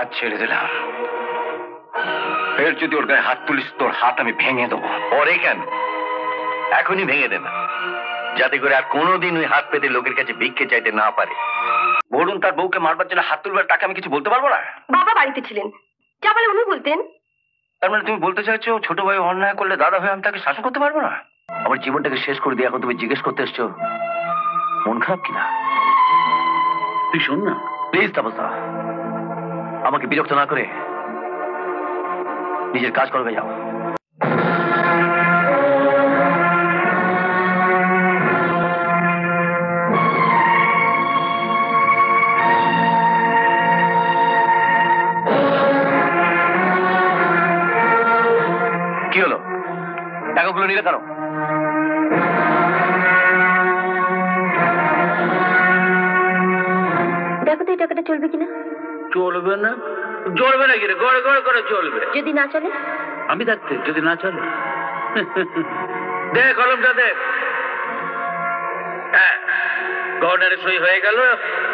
আজ ছেড়ে দিলাম, ফের যদি ওর গায়ে হাত তুলিস তোর হাত আমি ভেঙে দেবো। পরে কেন, এখনই ভেঙে দে না, যাতে করে আর কোনোদিন ওই হাত পেতে লোকের কাছে ভিক্ষে চাইতে না পারে। বরুণ তার বউকে মারবার জন্য হাত তুলবার টাকা আমি কিছু বলতে পারবো না? বাবা বাড়িতে ছিলেন, যা বলে উনি বলতেন। তার মানে তুমি বলতে চাইছো ছোট ভাই অন্যায় করলে দাদা ভাই আমি তাকে শাসন করতে পারবো না? আমার জীবনটাকে শেষ করে দিয়ে এখন তুমি জিজ্ঞেস করতে এসছো মন খারাপ কিনা? তুই শোন না প্লিজ তাপসদা, আমাকে বিরক্ত না করে নিজের কাজ করবে যাও। কি হলো, টাকাগুলো নিলে কেন? দেখো তো এই টাকাটা চলবে কিনা। চলবে না? চলবে না কিরে, গড়ে গড়ে করে চলবে। যদি না চলে? আমি থাকতে যদি না চলে? দেখ কলমটা দেখ। হ্যাঁ, গভর্নরের সই হয়ে গেল,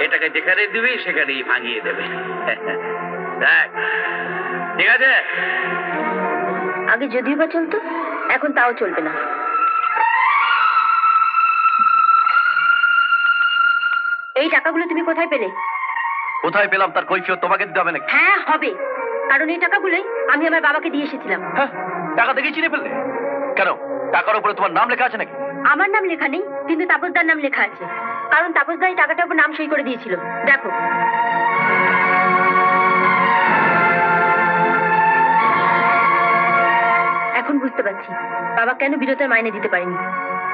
এটাকে যেখানে দিবি সেখানেই ভাঙিয়ে দেবে। দেখ, ঠিক আছে? আগে যদিও বা চলতো, এখন তাও চলবে না। এই টাকাগুলো তুমি কোথায় পেলে? কোথায় পেলাম তার কৈফিয়ত তোমাকে দিতে হবে নাকি? হ্যাঁ হবে, কারণ এই টাকাগুলোই আমি আমার বাবাকে দিয়ে এসেছিলাম। হ্যাঁ, টাকা দেখে চিনে ফেললে কেন? টাকার উপরে তোমার নাম লেখা আছে নাকি? আমার নাম লেখা নেই, কিন্তু তাপসদার নাম লেখা আছে, কারণ তাপসদা এই টাকাটার উপর নাম সই করে দিয়েছিল। দেখো। এখন বুঝতে পারছি বাবা কেন বিরতের মাইনে দিতে পারেনি।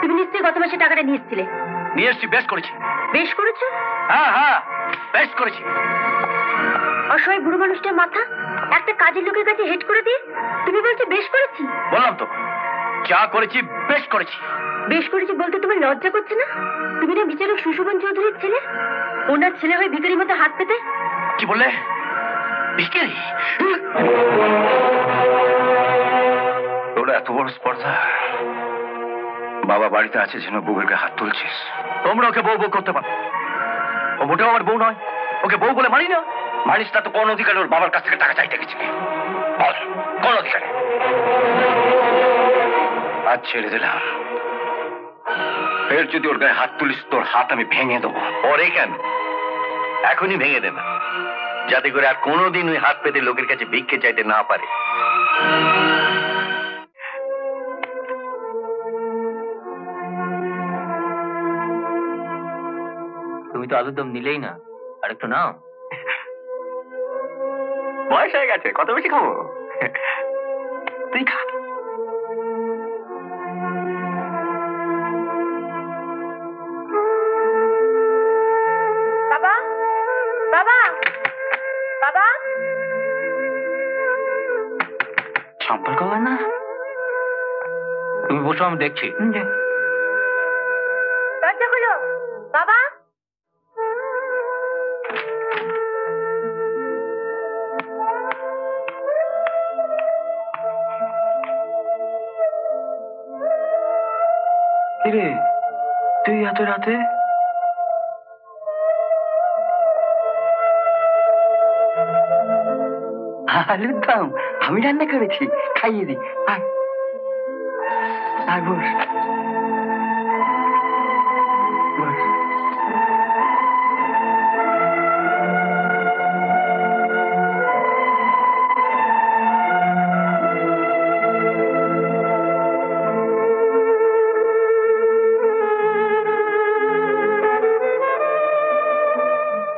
তুমি নিশ্চয়ই গত মাসে টাকাটা নিয়ে এসেছিলে। নিয়ে এসছি, বেশ করেছি। বেশ করেছো? হ্যাঁ হ্যাঁ, বেশ করেছি। অসহায় বুড়ো মানুষটার মাথা একটা কাজের লোকের কাছে হেড করে দিয়ে তুমি বলছো বেশ করেছি? বললাম তো, যা করেছি বেশ করেছি। বেশ করেছি বলতে তোমার লজ্জা করছে না? তুমি না বিচারক সুশোভন চৌধুরীর ছেলে, ওনার ছেলে হয়ে ভিখারির মতো হাত পেতে। কি বললে? ভিখারি? তোর এত বড় স্পর্ধা, বাবা বাড়িতে আছে যেন বউয়ের গায়ে হাত তুলছিস। তোমরা ওকে বউ বউ করতে পারো, ও মোটেও আমার বউ নয়। ওকে বউ বলে মানি না। মানিস না তো কোন অধিকারে ওর বাবার কাছ থেকে টাকা চাইতে গেছিলি? বল, কোন অধিকারে? আজ ছেড়ে দিলাম, ফের যদি ওর গায়ে হাত তুলিস তোর হাত আমি ভেঙে দেবো। পরে কেন, এখনই ভেঙে দে না, যাতে করে আর কোনোদিন ওই হাত পেতে লোকের কাছে ভিক্ষে চাইতে না পারে। তুমি তো আলুর দম নিলেই না, আর একটু নাও। বয়স হয়ে গেছে, কত বেশি খাবো? তুই খা। বাবা, বাবা, বাবা। সম্পর্ক হয় না? তুমি বসো, আমি দেখছি। দরজা খুলো বাবা। কিরে, তুই এত রাতে? আলুর দম আমি রান্না করেছি, খাইয়ে দি। আয় আয়, বস বস।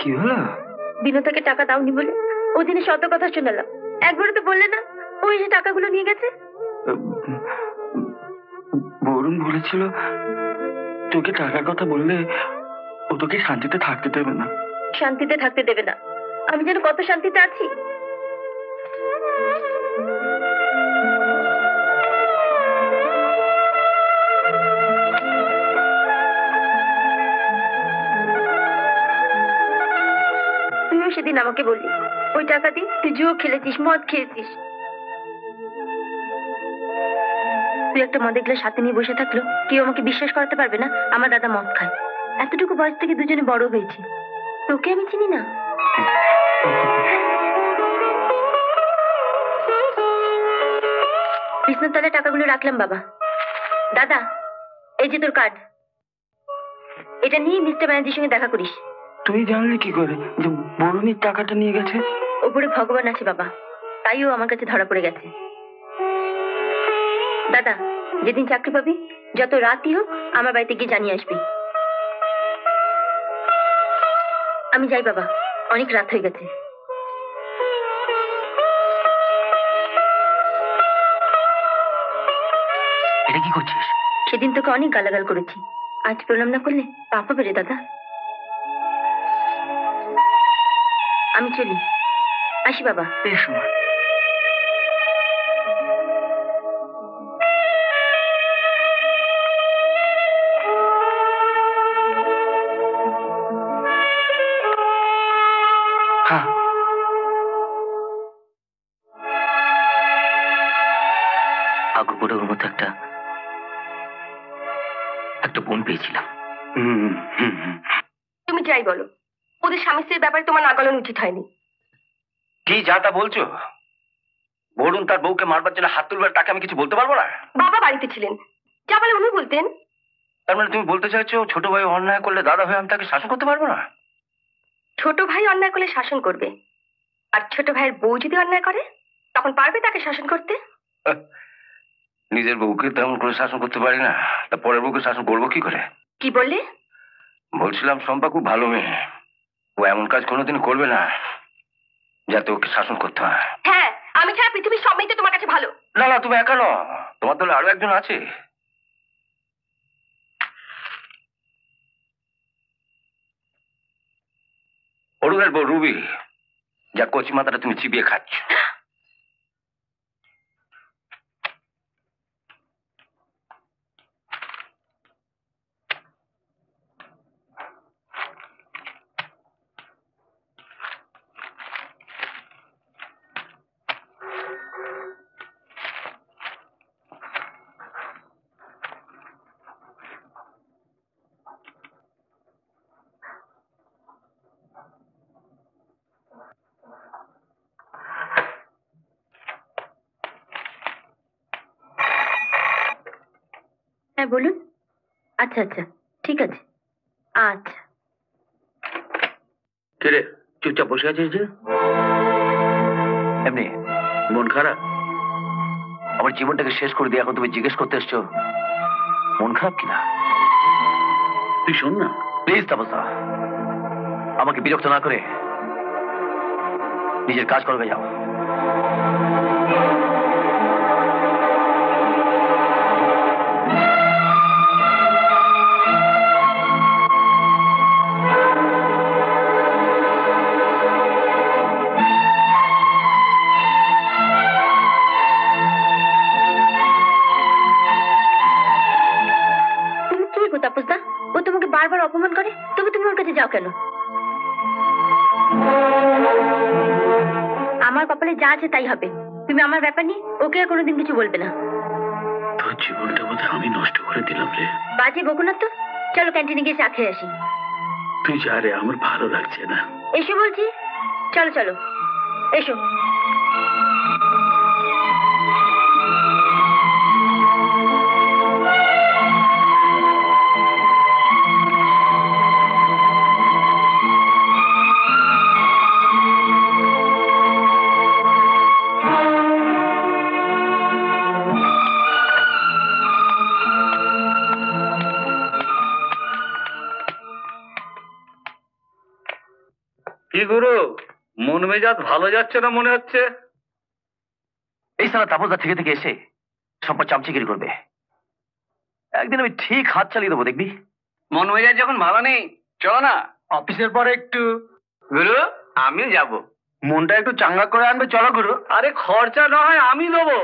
কি হলো? বিনোদাকে টাকা দাওনি বলে ওই দিনে শত কথা শোনালাম, একবারে তো বললে না ওই যে টাকাগুলো নিয়ে গেছে। বরুণ বলেছিল তোকে টাকার কথা বললে ও তোকে শান্তিতে থাকতে দেবে না। শান্তিতে থাকতে দেবে না? আমি যেন কত শান্তিতে আছি। তুইও সেদিন আমাকে বললি ওই টাকা দিয়ে তুই জুয়ো খেলেছিস, মদ খেয়েছিস। তুই একটা মদের গ্লাস হাতে নিয়ে বসে থাকলো কেউ আমাকে বিশ্বাস করাতে পারবে না আমার দাদা মদ খায়। এতটুকু বয়স থেকে দুজনে বড় হয়েছি, তোকে আমি চিনি না। বিছনার তলায় টাকাগুলো রাখলাম বাবা। দাদা, এই যে তোর কার্ড, এটা নিয়ে মিস্টার ব্যানার্জির সঙ্গে দেখা করিস। তুই জানলি কি করে যে বরুণীর টাকাটা নিয়ে গেছে? ওপরে ভগবান আছে বাবা, তাই ও আমার কাছে ধরা পড়ে গেছে। দাদা, যেদিন চাকরি পাবি যত রাতই হোক আমার বাড়িতে গিয়ে জানিয়ে আসবি। আমি যাই বাবা, অনেক রাত হয়ে গেছে। এটা কি করছিস? সেদিন তোকে অনেক গালাগাল করেছি, আজ প্রণাম না করলে পাপ হবে রে দাদা। আমি চলি, আসি বাবা। এসো। হ্যাঁ, আগু করে ওর মতো একটা বোন পেয়েছিলাম। তুমি যাই বলো, ওদের স্বামী স্ত্রীর ব্যাপারে তোমার নাগালানো উচিত হয়নি। কি যা তা বলছো? বরুণ তার বউকে মারবার জন্য হাত তুলবার, তাকে আমি কিছু বলতে পারবো না? বাবা বাড়িতে ছিলেন, যা বলে উনি বলতেন। তার মানে তুমি বলতে চাইছো ছোট ভাই অন্যায় করলে দাদা ভাই আমি তাকে শাসন করতে পারবো না? ছোট ভাই অন্যায় করলে শাসন করবে, আর ছোট ভাইয়ের বউ যদি অন্যায় করে তখন পারবে তাকে শাসন করতে? নিজের বউকে তেমন করে শাসন করতে পারি না, তা পরের বউকে শাসন করবো কি করে? কি বললে? বলছিলাম শম্পা খুব ভালো মেয়ে, ও এমন কাজ কোনোদিন করবে না যাতে ওকে শাসন করতে হয়। হ্যাঁ, আমি ছাড়া পৃথিবীর সব মেয়ে তো তোমার কাছে ভালো। না না, তুমি একা নও, তোমার দলে আরো একজন আছে। অরুণের বউ রুবি, যা কচি মাথাটা তুমি চিবিয়ে খাচ্ছ। হ্যাঁ বলুন। আচ্ছা আচ্ছা, ঠিক আছে। আচ্ছা। কিরে চুপচাপ বসে আছিস যে? এমনি মন খারাপ? আমার জীবনটাকে শেষ করে দিয়ে এখন তুমি জিজ্ঞেস করতে এসছো মন খারাপ কিনা? তুই শোন না প্লিজ তাপসা, আমাকে বিরক্ত না করে নিজের কাজ করবে যাও। তাপসদা, ও তোমাকে বারবার অপমান করে, তবে তুমি ওর কাছে যাও কেন? আমার কপালে যা আছে তাই হবে, তুমি আমার ব্যাপার নিয়ে ওকে আর কোনোদিন কিছু বলবে না। তোর জীবনটা বোধহয় আমি নষ্ট করে দিলাম রে। বাজে বকো না তো, চলো ক্যান্টিনে গিয়ে চা খেয়ে আসি। তুই যা রে, আমার ভালো লাগছে না। এসো বলছি, চলো চলো এসো। কি গুরু, মন মেজাজ ভালো যাচ্ছে না মনে হচ্ছে? এই সালা তাপসদা থেকে থেকে এসে সম্পদ চামচিগিরি করবে, একদিন আমি ঠিক হাত চালিয়ে দেবো, দেখবি। মন মেজাজ যখন ভালো নেই, চলো না অফিসের পরে একটু। গুরু, আমিও যাব। মনটা একটু চাঙ্গা করে আনবে, চলো গুরু। আরে খরচা না হয় আমি দেবো।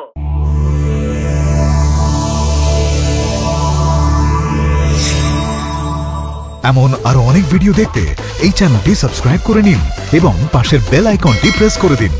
এমন আরো অনেক ভিডিও দেখতে এই চ্যানেলটি সাবস্ক্রাইব করে নিন এবং পাশের বেল আইকনটি প্রেস করে দিন।